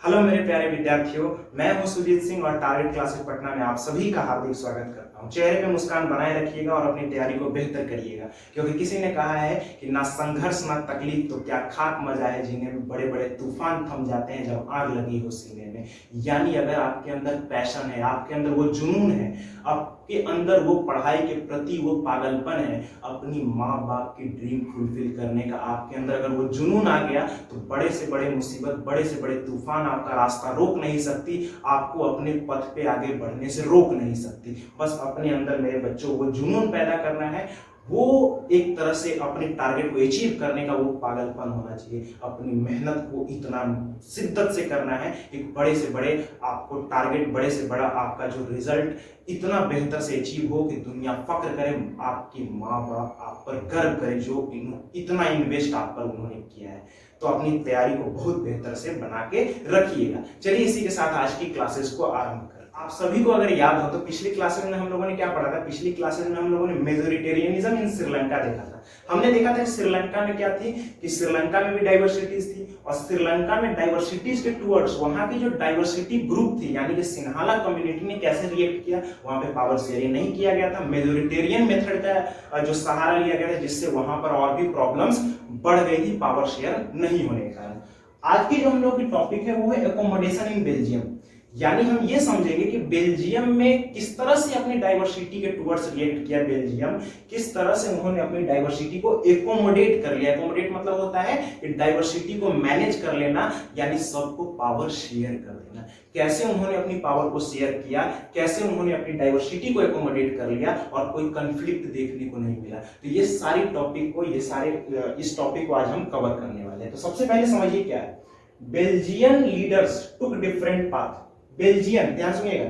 Hello मेरे प्यारे विद्यार्थियों, मैं हूं सुजीत सिंह और टारगेट क्लासेस पटना में आप सभी का हार्दिक स्वागत करता हूं। चेहरे पे मुस्कान बनाए रखिएगा और अपनी तैयारी को बेहतर करिएगा, क्योंकि किसी ने कहा है कि ना संघर्ष ना तकलीफ तो क्या खाक मजा है जीने में, बड़े बड़े तूफान थम जाते हैं जब आग लगी हो सीने में। यानी अगर आपके अंदर पैशन है, आपके अंदर वो जुनून है, आपके अंदर वो पढ़ाई के प्रति वो पागलपन है, अपनी माँ बाप की ड्रीम फुलफिल करने का आपके अंदर अगर वो जुनून आ गया तो बड़े से बड़े मुसीबत, बड़े से बड़े तूफान आपका रास्ता रोक नहीं सकती, आपको अपने पथ पे आगे बढ़ने से रोक नहीं सकती। बस अपने अंदर मेरे बच्चों वो जुनून पैदा करना है, वो एक तरह से अपने टारगेट को अचीव करने का वो पागलपन होना चाहिए। अपनी मेहनत को इतना शिद्दत से करना है कि बड़े से बड़े आपको टारगेट, बड़े से बड़ा आपका जो रिजल्ट इतना बेहतर से अचीव हो कि दुनिया फक्र करे, आपकी माँ बाप आप पर गर्व करे जो इतना इन्वेस्ट आप पर उन्होंने किया है। तो अपनी तैयारी को बहुत बेहतर से बना के रखिएगा। चलिए इसी के साथ आज की क्लासेस को आरंभ करें। आप सभी को अगर याद हो तो पिछली क्लासेस में हम लोगों ने क्या पढ़ा था? पिछली क्लासेस में हम लोगों ने मेजोरिटेरियनिज्म इन श्रीलंका देखा था। हमने देखा था श्रीलंका में क्या थी कि श्रीलंका में भी डाइवर्सिटीज थी और श्रीलंका में डाइवर्सिटीज के टुवर्ड्स वहां की जो डाइवर्सिटी ग्रुप थी यानी कि सिन्हाला कम्युनिटी ने कैसे रिएक्ट किया, वहां पे पावर शेयरिंग नहीं किया गया था, मेजोरिटेरियन मेथड का जो सहारा लिया गया था, जिससे वहां पर और भी प्रॉब्लम्स बढ़ गई थी पावर शेयर नहीं होने के कारण। आज की जो हम लोग की टॉपिक है वो है एकोमोडेशन इन बेल्जियम। यानी हम ये समझेंगे कि बेल्जियम में किस तरह से अपनी डाइवर्सिटी के टुवर्ड्स रिएक्ट किया, बेल्जियम किस तरह से उन्होंने अपनी डाइवर्सिटी को एकोमोडेट कर लिया। एकोमोडेट मतलब होता है कि डाइवर्सिटी को मैनेज कर लेना, यानी सबको पावर शेयर कर देना। कैसे उन्होंने अपनी पावर को शेयर किया, कैसे उन्होंने अपनी डाइवर्सिटी को एकोमोडेट कर लिया और कोई कंफ्लिक्ट देखने को नहीं मिला। तो ये सारी टॉपिक को इस टॉपिक को आज हम कवर करने वाले हैं। तो सबसे पहले समझिए क्या है, बेल्जियन लीडर्स टुक डिफरेंट पाथ। बेल्जियन, ध्यान सुनिएगा,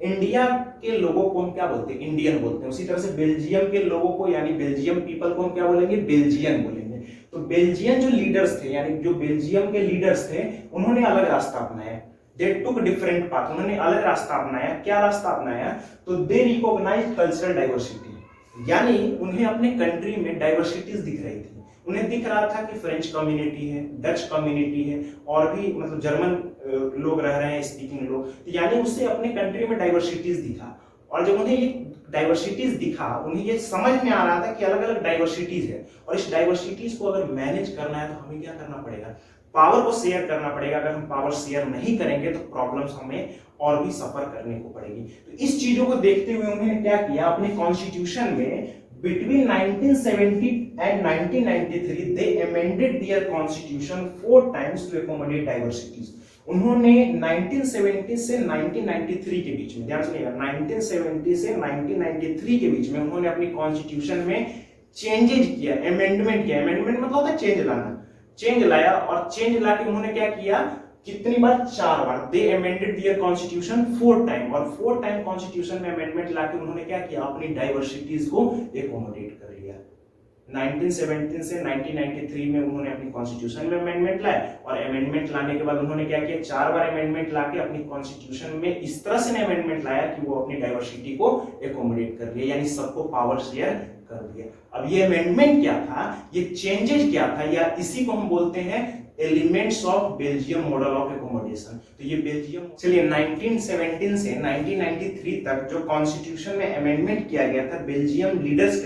इंडिया के लोगों को हम क्या बोलते हैं? इंडियन बोलते हैं। उसी तरह से बेल्जियम के लोगों को यानी बेल्जियम पीपल को हम क्या बोलेंगे? बेल्जियन बोलेंगे। तो बेल्जियन जो लीडर्स थे यानी जो बेल्जियम के लीडर्स थे, उन्होंने अलग रास्ता अपनाया। दे टुक डिफरेंट पाथ, उन्होंने अलग रास्ता अपनाया। क्या रास्ता अपनाया? तो दे रिकॉग्नाइज कल्चरल डाइवर्सिटी, यानी उन्हें अपने कंट्री में डाइवर्सिटीज दिख रही थी। उन्हें दिख रहा था कि फ्रेंच कम्युनिटी है, डच कम्युनिटी है और भी मतलब जर्मन लोग रह रहे हैं, स्पीकिंग लोग, तो यानी उससे अपने कंट्री में डाइवर्सिटीज दिखा। और जब उन्हें ये डाइवर्सिटीज दिखा, उन्हें ये समझ में आ रहा था कि अलग अलग डाइवर्सिटीज है और इस डाइवर्सिटीज को अगर मैनेज करना है तो हमें क्या करना पड़ेगा? पावर को शेयर करना पड़ेगा। अगर हम पावर शेयर नहीं करेंगे तो प्रॉब्लम्स हमें और भी सफर करने को पड़ेगी। तो इस चीजों को देखते हुए उन्होंने क्या किया, अपने कॉन्स्टिट्यूशन में between 1970 and 1993 they amended their constitution 4 times to accommodate diversities। उन्होंने 1970 से 1993 के बीच में, ध्यान सुनिएगा, 1970 से 1993 के बीच में उन्होंने अपनी कॉन्स्टिट्यूशन में चेंजेज किया, अमेंडमेंट किया। अमेंडमेंट मतलब होता है चेंज लाना। चेंज लाया और चेंज लाके उन्होंने क्या किया? कितनी बार? 4 बार। दे अमेंडेड दियर कॉन्स्टिट्यूशन 4 टाइम, और 4 टाइम कॉन्स्टिट्यूशन में अमेंडमेंट लाके उन्होंने क्या किया? अपनी डाइवर्सिटीज को एकोमोडेट कर लिया। 1917 से 1993 में उन्होंने अपनी कॉन्स्टिट्यूशन में अमेंडमेंट लाए और अमेंडमेंट लाने के बाद उन्होंने क्या किया? 4 बार अमेंडमेंट लाके अपनी कॉन्स्टिट्यूशन में इस तरह से अमेंडमेंट लाया कि वो अपनी डाइवर्सिटी को एकोमोडेट कर लिया, यानी सबको पावर शेयर कर दिया। अब ये अमेंडमेंट क्या था, ये चेंजेस क्या था, या इसी को हम बोलते हैं elements of Belgium model of accommodation. तो ये बेल्जियम, चलिए 1917 से 1993 तक जो कॉन्स्टिट्यूशन में अमेंडमेंट किया गया था बेल्जियम लीडर्स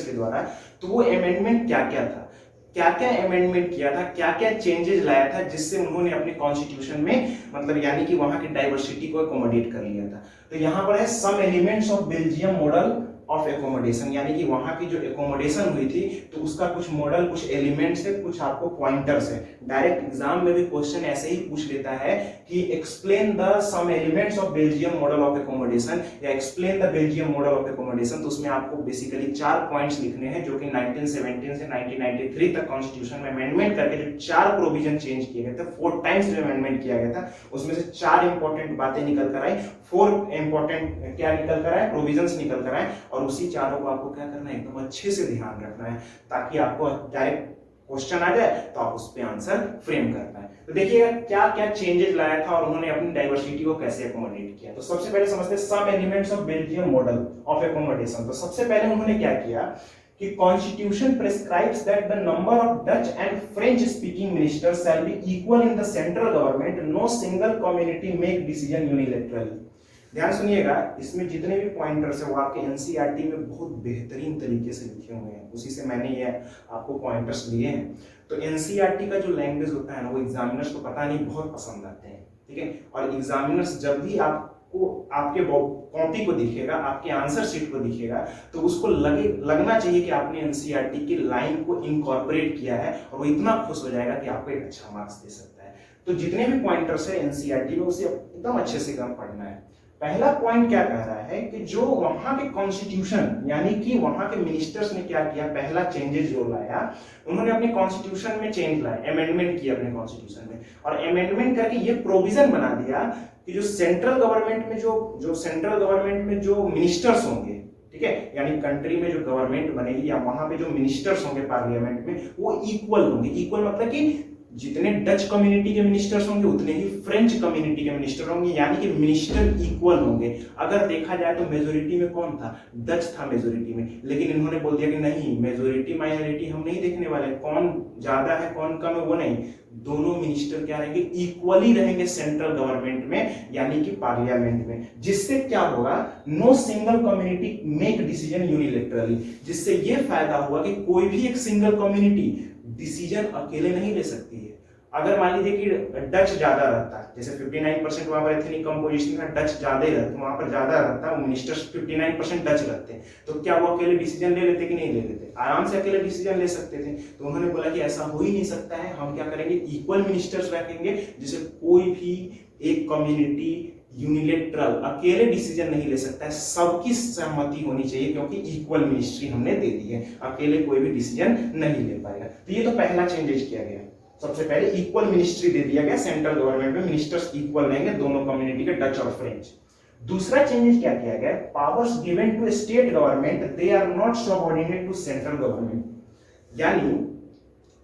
के द्वारा, तो वो अमेंडमेंट क्या क्या था, क्या क्या अमेंडमेंट किया था, क्या क्या चेंजेस लाया था, जिससे उन्होंने अपने कॉन्स्टिट्यूशन में मतलब यानी कि वहां की डाइवर्सिटी को एकोमोडेट कर लिया था। तो यहां पर है some elements of Belgium model of accommodation, यानी कि वहां की जो एकोमोडेशन हुई थी तो उसका कुछ मॉडल, कुछ एलिमेंट्स है, कुछ आपको पॉइंटर्स है। डायरेक्ट एग्जाम में भी क्वेश्चन ऐसे ही पूछ लेता है कि explain the some elements of Belgium model of accommodation या explain the Belgium model of accommodation. तो उसमें आपको बेसिकली 4 पॉइंट्स लिखने हैं जो कि 1917 से 1993 तक कॉन्स्टिट्यूशन में अमेंडमेंट करके जो 4 प्रोविजन चेंज किए गए थे, 4 टाइम्स जो अमेंडमेंट किया गया था, उसमें से 4 इंपॉर्टेंट बातें निकल कर आई, 4 इंपॉर्टेंट क्या निकल कर आए? प्रोविजंस निकल कर आए। और उसी चारों को आपको क्या करना है? एकदम अच्छे से ध्यान रखना है ताकि आपको डायरेक्ट क्वेश्चन आ जाए तो आप उस पे आंसर फ्रेम कर पाए। तो देखिएगा क्या क्या चेंजेस लाया था और उन्होंने अपनी डाइवर्सिटी को कैसे एकोमोडेट किया। तो सबसे पहले समझते हैं some elements of Belgium model of accommodation. तो सबसे पहले उन्होंने क्या किया कि constitution prescribes that the number of Dutch and French speaking ministers shall be equal in the central government, no single community make decision unilaterally. ध्यान सुनिएगा, इसमें जितने भी पॉइंटर्स है वो आपके एनसीईआरटी में बहुत बेहतरीन तरीके से लिखे हुए हैं, उसी से मैंने ये आपको पॉइंटर्स लिए हैं। तो एनसीईआरटी का जो लैंग्वेज होता है ना, वो एग्जामिनर्स को पता नहीं बहुत पसंद आते हैं, ठीक है। और एग्जामिनर्स जब भी आपको आपके कॉपी को दिखेगा, आपके आंसर शीट को दिखेगा, तो उसको लगना चाहिए कि आपने एनसीईआरटी की लाइन को इनकॉर्पोरेट किया है, और वो इतना खुश हो जाएगा कि आपको एक अच्छा मार्क्स दे सकता है। तो जितने भी पॉइंटर्स है एनसीईआरटी में, उसे एकदम अच्छे से एकदम पढ़ना है। पहला पॉइंट क्या कह रहा है कि जो वहां के कॉन्स्टिट्यूशन यानी कि वहां के मिनिस्टर्स ने क्या किया, पहला चेंजेस जो लाया, उन्होंने अपने कॉन्स्टिट्यूशन में चेंज लाया, अमेंडमेंट किया अपने कॉन्स्टिट्यूशन में, और अमेंडमेंट करके ये प्रोविजन बना दिया कि जो सेंट्रल गवर्नमेंट में जो सेंट्रल गवर्नमेंट में जो मिनिस्टर्स होंगे, ठीक है, यानी कंट्री में जो गवर्नमेंट बनेगी या वहां पे जो मिनिस्टर्स होंगे पार्लियामेंट में, वो इक्वल होंगे। इक्वल मतलब कि जितने डच कम्युनिटी के मिनिस्टर्स होंगे उतने ही फ्रेंच कम्युनिटी के मिनिस्टर होंगे, यानी कि मिनिस्टर इक्वल होंगे। अगर देखा जाए तो मेजोरिटी में कौन था, डच था मेजोरिटी में, लेकिन इन्होंने बोल दिया कि नहीं, मेजोरिटी माइनॉरिटी हम नहीं देखने वाले, कौन ज्यादा है कौन कम है वो नहीं, दोनों मिनिस्टर क्या रहेंगे, इक्वली रहेंगे सेंट्रल गवर्नमेंट में यानी कि पार्लियामेंट में। जिससे क्या होगा, no single community make decision unilaterally, जिससे ये फायदा हुआ कि कोई भी एक सिंगल कम्युनिटी डिसीजन अकेले नहीं ले सकती है। अगर मान लीजिए कि डच ज्यादा रहता, जैसे 59% वहां पर एथनिक कंपोजिशन का डच ज्यादा ही रहता, वहां पर ज्यादा रहता, मिनिस्टर्स 59% डच रहते, तो क्या वो अकेले डिसीजन ले लेते कि नहीं ले लेते, आराम से अकेले डिसीजन ले सकते थे। तो उन्होंने बोला कि ऐसा हो ही नहीं सकता है, हम क्या करेंगे, इक्वल मिनिस्टर्स रखेंगे, जिसे कोई भी एक कम्युनिटी यूनिलेटरल अकेले डिसीजन नहीं ले सकता है, सबकी सहमति होनी चाहिए, क्योंकि इक्वल मिनिस्ट्री हमने दे दी है, अकेले कोई भी डिसीजन नहीं ले पाएगा। तो ये तो पहला चेंजेस किया गया, सबसे पहले इक्वल मिनिस्ट्री दे दिया गया, सेंट्रल गवर्नमेंट में मिनिस्टर्स इक्वल रहेंगे दोनों कम्युनिटी के, डच और फ्रेंच। दूसरा चेंजेस क्या किया गया, powers given to state government they are not subordinate to central government, यानी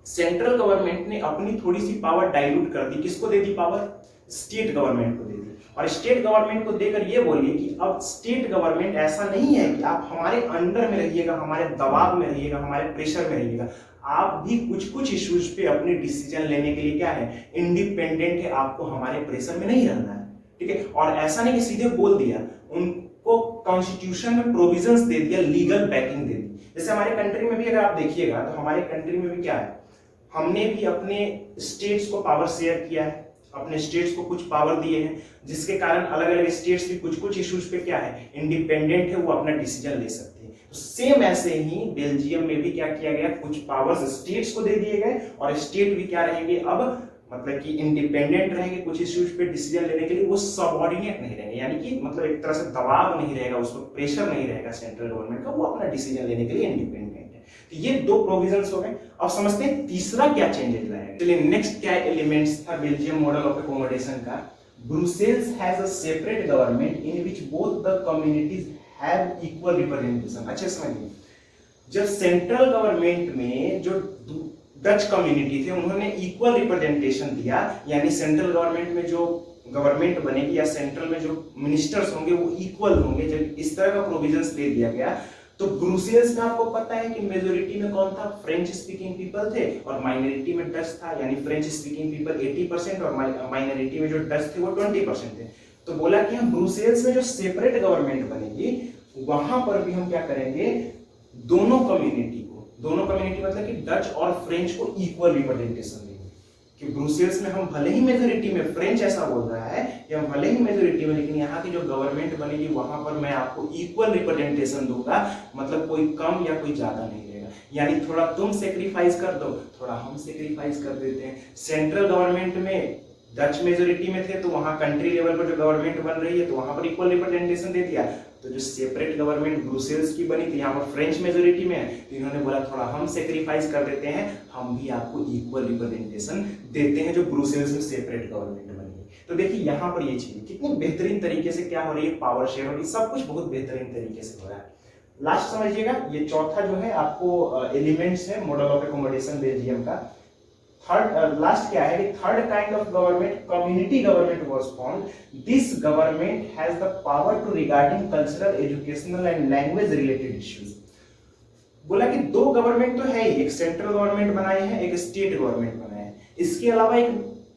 सेंट्रल गवर्नमेंट ने अपनी थोड़ी सी पावर डाइल्यूट कर दी, किसको दे दी पावर, स्टेट गवर्नमेंट को दे दी। और स्टेट गवर्नमेंट को देकर ये बोलिए कि अब स्टेट गवर्नमेंट ऐसा नहीं है कि आप हमारे अंडर में रहिएगा, हमारे दबाव में रहिएगा, हमारे प्रेशर में रहिएगा, आप भी कुछ कुछ इश्यूज पे अपने डिसीजन लेने के लिए क्या है, इंडिपेंडेंट है, आपको हमारे प्रेशर में नहीं रहना है, ठीक है। और ऐसा नहीं कि सीधे बोल दिया, उनको कॉन्स्टिट्यूशन में प्रोविजंस दे दिया, लीगल बैकिंग दे दी। जैसे हमारे कंट्री में भी अगर आप देखिएगा तो हमारे कंट्री में भी क्या है, हमने भी अपने स्टेट्स को पावर शेयर किया है, अपने स्टेट्स को कुछ पावर दिए हैं, जिसके कारण अलग अलग स्टेट्स भी कुछ कुछ इश्यूज पे क्या है, इंडिपेंडेंट है, वो अपना डिसीजन ले सकते हैं। तो सेम ऐसे ही बेल्जियम में भी क्या किया गया, कुछ पावर्स स्टेट्स को दे दिए गए, और स्टेट भी क्या रहेंगे अब, मतलब कि इंडिपेंडेंट रहेंगे, कुछ इश्यूज पे डिसीजन लेने के लिए, वो सबऑर्डिनेट नहीं रहेंगे, यानी कि मतलब एक तरह से दबाव नहीं रहेगा, उसको प्रेशर नहीं रहेगा सेंट्रल गवर्नमेंट का, वो अपना डिसीजन लेने के लिए इंडिपेंडेंट है। तो ये दो प्रोविजंस हो गए। अब समझते हैं तीसरा क्या चेंजेस लाया। चलिए नेक्स्ट क्या एलिमेंट्स था बेल्जियम मॉडल ऑफ एकोमोडेशन का, Brussels has a separate government in which both the communities have equal representation. अच्छे समझिए, जब सेंट्रल गवर्नमेंट में जो डच कम्युनिटी थे उन्होंने इक्वल रिप्रेजेंटेशन दिया, यानी सेंट्रल गवर्नमेंट में जो गवर्नमेंट बनेगी या सेंट्रल में जो मिनिस्टर्स होंगे वो इक्वल होंगे, जब इस तरह का प्रोविजंस दे दिया गया, तो ब्रुसेल्स में आपको पता है कि मेजोरिटी में कौन था, फ्रेंच स्पीकिंग पीपल थे, और माइनॉरिटी में डच था, यानी फ्रेंच स्पीकिंग पीपल 80% और माइनॉरिटी में जो डच थे वो 20% थे। तो बोला कि हम ब्रुसेल्स में जो सेपरेट गवर्नमेंट बनेगी वहां पर भी हम क्या करेंगे, दोनों कम्युनिटी मतलब कि डच और फ्रेंच को इक्वल रिप्रेजेंटेशन देंगे। कि ब्रुसेल्स में हम भले ही मेजोरिटी में, फ्रेंच ऐसा बोल रहा है कि हम भले ही मेजोरिटी में, लेकिन यहाँ की जो गवर्नमेंट बनेगी वहां पर मैं आपको इक्वल रिप्रेजेंटेशन दूंगा, मतलब कोई कम या कोई ज्यादा नहीं रहेगा, यानी थोड़ा तुम सेक्रीफाइस कर दो, थोड़ा हम सेक्रीफाइस कर देते हैं। सेंट्रल गवर्नमेंट में डच मेजोरिटी में थे तो वहां कंट्री लेवल पर जो गवर्नमेंट बन रही है तो वहां पर इक्वल रिप्रेजेंटेशन दे दिया। तो जो सेपरेट गवर्नमेंट ब्रुसेल्स की बनी थी, यहाँ पर फ्रेंच मेजोरिटी में है, तो इन्होंने बोला थोड़ा हम सेक्रीफाइस कर देते हैं, हम भी आपको इक्वल रिप्रेजेंटेशन देते हैं जो ब्रुसेल्स में सेपरेट गवर्नमेंट बनी है। तो देखिए यहाँ पर ये चीज कितनी बेहतरीन तरीके से क्या हो रही है, पावर शेयर हो रही है, सब कुछ बहुत बेहतरीन तरीके से हो रहा है। लास्ट समझिएगा, ये चौथा जो है आपको एलिमेंट्स है मॉडल ऑफ एकोमोडेशन बेल्जियम का। थर्ड लास्ट क्या है कि third kind of government, community government was formed. This government has the power to regarding cultural, educational and language related issues. बोला कि दो गवर्नमेंट तो है ही, एक सेंट्रल गवर्नमेंट बनाए हैं, एक स्टेट गवर्नमेंट बनाए हैं, इसके अलावा एक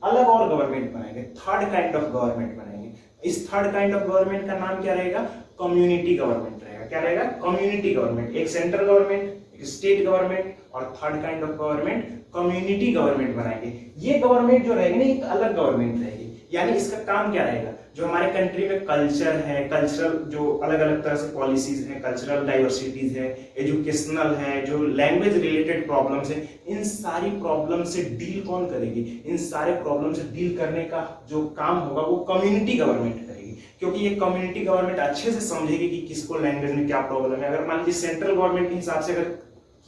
अलग और गवर्नमेंट बनाएंगे, थर्ड काइंड ऑफ गवर्नमेंट बनाएंगे। इस थर्ड काइंड ऑफ गवर्नमेंट का नाम क्या रहेगा? कम्युनिटी गवर्नमेंट रहेगा। क्या रहेगा? Community government. एक सेंट्रल गवर्नमेंट, एक स्टेट गवर्नमेंट और third kind of government community government बनाएंगे। ये गवर्नमेंट जो रहेगी ना, एक अलग गवर्नमेंट रहेगी। यानी इसका काम क्या रहेगा? जो हमारे कंट्री में कल्चर है, कल्चरल जो अलग अलग तरह से पॉलिसीज हैं, कल्चरल डाइवर्सिटीज है, एजुकेशनल है, जो लैंग्वेज रिलेटेड प्रॉब्लम्स है, इन सारी प्रॉब्लम से डील कौन करेगी? इन सारे प्रॉब्लम से डील करने का जो काम होगा वो कम्युनिटी गवर्नमेंट करेगी, क्योंकि ये कम्युनिटी गवर्नमेंट अच्छे से समझेगी कि किसको लैंग्वेज में क्या प्रॉब्लम है। अगर मान लीजिए सेंट्रल गवर्नमेंट के हिसाब से अगर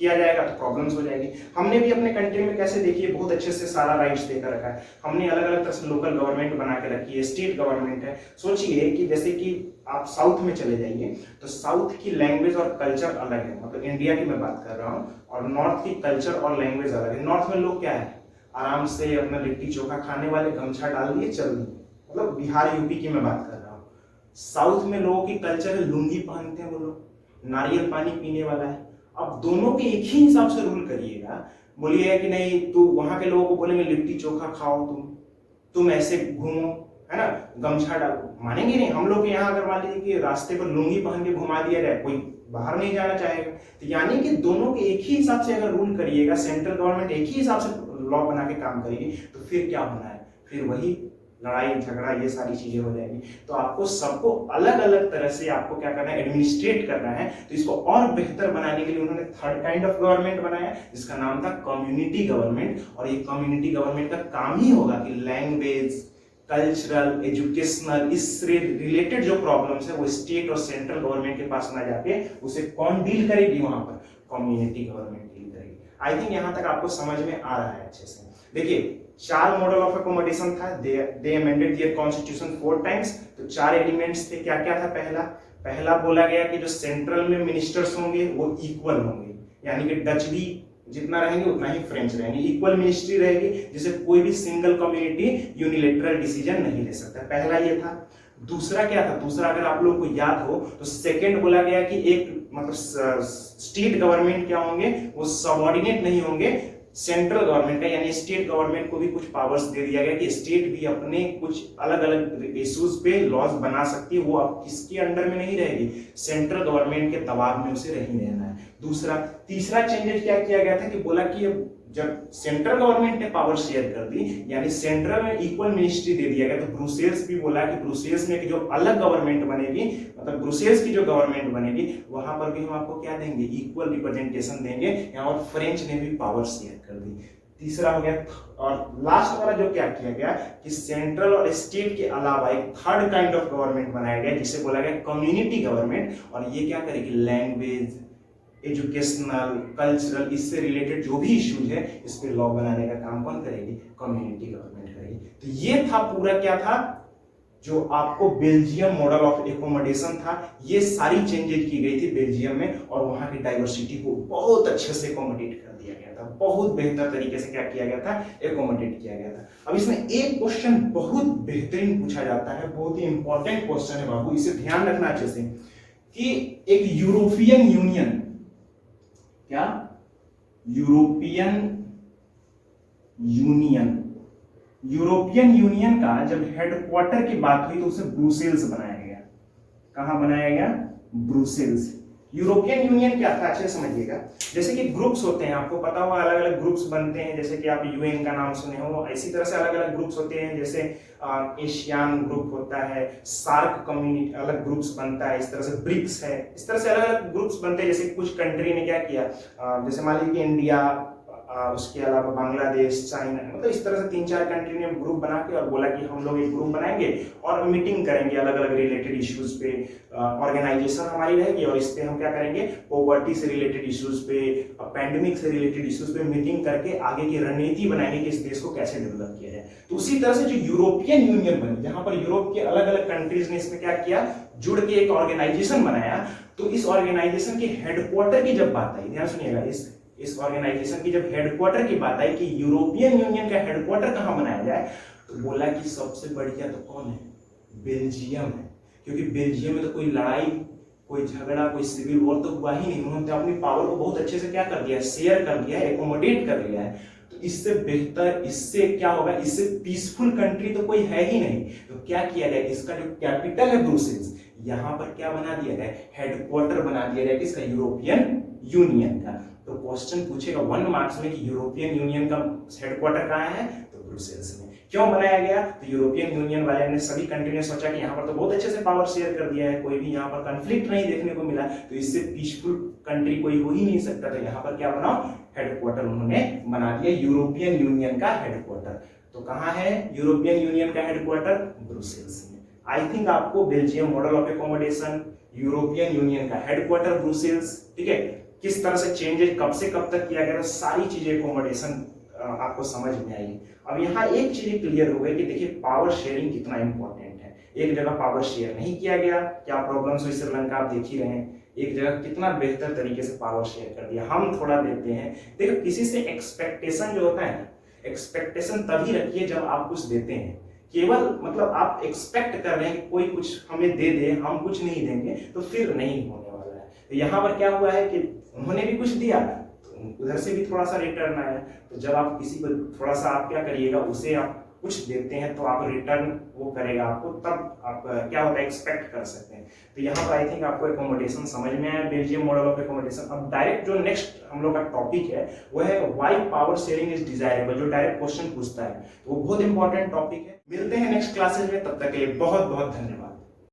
किया जाएगा तो प्रॉब्लम्स हो जाएगी। हमने भी अपने कंट्री में कैसे देखिए बहुत अच्छे से सारा राइट्स देकर रखा है। हमने अलग अलग तरह से लोकल गवर्नमेंट बना के रखी है, स्टेट गवर्नमेंट है। सोचिए कि जैसे कि आप साउथ में चले जाइए तो साउथ की लैंग्वेज और कल्चर अलग है, मतलब इंडिया की मैं बात कर रहा हूँ, और नॉर्थ की कल्चर और लैंग्वेज अलग है। नॉर्थ में लोग क्या है, आराम से अपना लिट्टी चोखा खाने वाले, गमछा डाल दिए चल दिए, मतलब बिहार यूपी की मैं बात कर रहा हूँ। साउथ में लोगों की कल्चर है, लुंगी पहनते हैं वो लोग, नारियल पानी पीने वाला है। अब दोनों के एक ही हिसाब से रूल करिएगा, बोलिए कि नहीं तो वहां के लोगों को बोलेंगे लिट्टी चोखा खाओ, तुम ऐसे घूमो, है ना, गमछा डालो, मानेंगे नहीं। हम लोग के यहाँ अगर मान लीजिए कि रास्ते पर लुंगी पहन के घुमा दिया जाए, कोई बाहर नहीं जाना चाहेगा। तो यानी कि दोनों के एक ही हिसाब से अगर रूल करिएगा, सेंट्रल गवर्नमेंट एक ही हिसाब से लॉ बना के काम करेगी, तो फिर क्या होना है? फिर वही लड़ाई झगड़ा, ये सारी चीजें हो जाएगी। तो आपको सबको अलग अलग तरह से आपको क्या करना है? एडमिनिस्ट्रेट करना है। तो इसको और बेहतर बनाने के लिए उन्होंने थर्ड काइंड ऑफ गवर्नमेंट बनाया, जिसका नाम था कम्युनिटी गवर्नमेंट। और ये कम्युनिटी गवर्नमेंट का काम ही होगा कि लैंग्वेज, कल्चरल, एजुकेशनल, इससे रिलेटेड जो प्रॉब्लम्स है वो स्टेट और सेंट्रल गवर्नमेंट के पास ना जाके उसे कौन डील करेगी? वहां पर कम्युनिटी गवर्नमेंट डील करेगी। आई थिंक यहां तक आपको समझ में आ रहा है अच्छे से। देखिए, 4 मॉडल ऑफ अकोमोडेशन था, दे अमेंडेड देयर कॉन्स्टिट्यूशन 4 टाइम्स। तो 4 एलिमेंट्स थे। क्या क्या था? पहला बोला गया कि जो सेंट्रल में मिनिस्टर्स होंगे वो इक्वल होंगे, यानी कि डच भी जितना रहेंगे उतना ही फ्रेंच रहेंगे, इक्वल मिनिस्ट्री रहेगी, जिसे कोई भी सिंगल कम्युनिटी यूनिलेटरल डिसीजन नहीं ले सकता। पहला ये था। दूसरा क्या था? दूसरा अगर आप लोग को याद हो तो सेकंड बोला गया कि एक मतलब स्टेट गवर्नमेंट क्या होंगे, वो सबऑर्डिनेट नहीं होंगे सेंट्रल गवर्नमेंट का, यानी स्टेट गवर्नमेंट को भी कुछ पावर्स दे दिया गया कि स्टेट भी अपने कुछ अलग अलग इश्यूज पे लॉज बना सकती है। वो अब किसके अंडर में नहीं रहेगी? सेंट्रल गवर्नमेंट के दबाव में उसे नहीं रहना है। तीसरा चेंजेस क्या किया गया था कि बोला कि अब जब सेंट्रल गवर्नमेंट ने पावर शेयर कर दी, यानी सेंट्रल में इक्वल मिनिस्ट्री दे दिया गया, तो ब्रुसेल्स भी बोला कि ब्रुसेल्स में जो अलग गवर्नमेंट बनेगी, मतलब ब्रुसेल्स की जो गवर्नमेंट बनेगी, वहां पर भी हम आपको क्या देंगे? इक्वल रिप्रेजेंटेशन देंगे। यहाँ और फ्रेंच ने भी पावर शेयर कर दी। तीसरा हो गया। और लास्ट वाला जो क्या किया गया कि सेंट्रल और स्टेट के अलावा एक थर्ड काइंड ऑफ गवर्नमेंट बनाया गया, जिसे बोला गया कम्युनिटी गवर्नमेंट। और ये क्या करेगी? लैंग्वेज, एजुकेशनल, कल्चरल, इससे रिलेटेड जो भी इश्यूज है इस पे लॉ बनाने का काम कौन करेगी? कम्युनिटी गवर्नमेंट करेगी। तो ये था पूरा क्या था जो आपको बेल्जियम मॉडल ऑफ एकोमोडेशन था। ये सारी चेंजेस की गई थी बेल्जियम में, और वहां की डाइवर्सिटी को बहुत अच्छे से एकोमोडेट कर दिया गया था। बहुत बेहतर तरीके से क्या किया गया था? एकोमोडेट किया गया था। अब इसमें एक क्वेश्चन बहुत बेहतरीन पूछा जाता है, बहुत ही इंपॉर्टेंट क्वेश्चन है बाबू, इसे ध्यान रखना अच्छे से, कि एक यूरोपियन यूनियन, क्या यूरोपियन यूनियन का जब हेडक्वार्टर की बात हुई तो उसे ब्रुसेल्स बनाया गया। कहां बनाया गया? ब्रुसेल्स। यूरोपियन यूनियन क्या था अच्छे समझिएगा। जैसे कि ग्रुप्स होते हैं, आपको पता होगा अलग अलग ग्रुप्स बनते हैं, जैसे कि आप यूएन का नाम सुने हो, इसी तरह से अलग अलग ग्रुप्स होते हैं। जैसे एशियान ग्रुप होता है, सार्क कम्युनिटी अलग ग्रुप्स बनता है, इस तरह से ब्रिक्स है, इस तरह से अलग अलग ग्रुप्स बनते हैं। जैसे कुछ कंट्री ने क्या किया, जैसे मान लीजिए इंडिया, उसके अलावा बांग्लादेश, चाइना, मतलब इस तरह से 3-4 कंट्री ने ग्रुप बना के और बोला कि हम लोग एक ग्रुप बनाएंगे और मीटिंग करेंगे अलग अलग रिलेटेड इश्यूज पे। ऑर्गेनाइजेशन हमारी रहेगी और इस पे हम क्या करेंगे? पॉवर्टी से रिलेटेड इश्यूज पे, पैंडेमिक से रिलेटेड इश्यूज पे मीटिंग करके आगे की रणनीति बनाएंगे कि इस देश को कैसे डेवलप किया जाए। तो उसी तरह से जो यूरोपियन यूनियन बनी, जहां पर यूरोप के अलग अलग कंट्रीज ने इसमें क्या किया? जुड़ के एक ऑर्गेनाइजेशन बनाया। तो इस ऑर्गेनाइजेशन के हेडक्वार्टर की जब बात आई, ध्यान सुनिएगा, इस ऑर्गेनाइजेशन की जब हेडक्वार्टर की बात आई कि यूरोपियन यूनियन का हेडक्वार्टर कहां बनाया जाए, तो बोला कि सबसे बढ़िया तो कौन है? बेल्जियम है, क्योंकि बेल्जियम में तो कोई लड़ाई, कोई झगड़ा, कोई सिविल वॉर तो हुआ ही नहीं। उन्होंने अपनी पावर को बहुत अच्छे से क्या कर दिया है, शेयर कर दिया है, एकोमोडेट कर लिया है। तो इससे बेहतर, इससे क्या होगा, इससे पीसफुल कंट्री तो कोई है ही नहीं। तो क्या किया गया, इसका जो कैपिटल है ब्रुसेल्स, यहाँ पर क्या बना दिया गया, हेडक्वार्टर बना दिया गया किसका, यूरोपियन यूनियन का। तो क्वेश्चन पूछेगा 1 मार्क्स में कि यूरोपियन यूनियन का हेडक्वार्टर कहाँ है, तो ब्रुसेल्स में। क्यों बनाया गया, तो यूरोपियन यूनियन वाले ने, सभी कंट्री ने सोचा कि यहाँ पर तो बहुत अच्छे से पावर शेयर कर दिया है, कोई भी यहाँ पर कंफ्लिक्ट नहीं देखने को मिला, तो इससे पीसफुल कंट्री कोई हो ही नहीं सकता। तो यहाँ पर क्या बनाओ, हेडक्वार्टर उन्होंने बना दिया, यूरोपियन यूनियन का हेडक्वार्टर। तो कहाँ है यूरोपियन यूनियन का हेडक्वार्टर, ब्रुसेल्स में। आई थिंक आपको Belgium model of accommodation, European union का हेडक्वार्टर ब्रुसेल्स, ठीक है, किस तरह से चेंजेस कब से कब तक किया गया, सारी चीजें एकोमोडेशन आपको समझ में आई। अब यहाँ एक चीज क्लियर हो गई कि देखिए पावर शेयरिंग कितना इंपॉर्टेंट है। एक जगह पावर शेयर नहीं किया गया, क्या प्रॉब्लम्स हुई श्रीलंका, आप देख ही रहे हैं। एक जगह कितना बेहतर तरीके से पावर शेयर कर दिया। हम थोड़ा देते हैं, देखो किसी से एक्सपेक्टेशन जो होता है ना, एक्सपेक्टेशन तभी रखिए जब आप कुछ देते हैं। केवल मतलब आप एक्सपेक्ट कर रहे हैं कि कोई कुछ हमें दे दे, हम कुछ नहीं देंगे, तो फिर नहीं होने वाला है। तो यहाँ पर क्या हुआ है कि उन्होंने भी कुछ दिया, तो उधर से भी थोड़ा सा रिटर्न आया। तो जब आप किसी को थोड़ा सा आप क्या करिएगा, उसे आप कुछ देते हैं तो आप रिटर्न वो करेगा आपको, तब आप क्या होता है, एक्सपेक्ट कर सकते हैं। तो यहाँ पर आई थिंक आपको एकोमोडेशन समझ में आया, बेल्जियम मॉडल ऑफ एकोमोडेशन। अब डायरेक्ट जो नेक्स्ट हम लोग का टॉपिक है वो है why power sharing is desirable, जो डायरेक्ट क्वेश्चन पूछता है, तो वो बहुत इंपॉर्टेंट टॉपिक है। मिलते हैं नेक्स्ट क्लासेज में, तब तक के लिए बहुत बहुत धन्यवाद।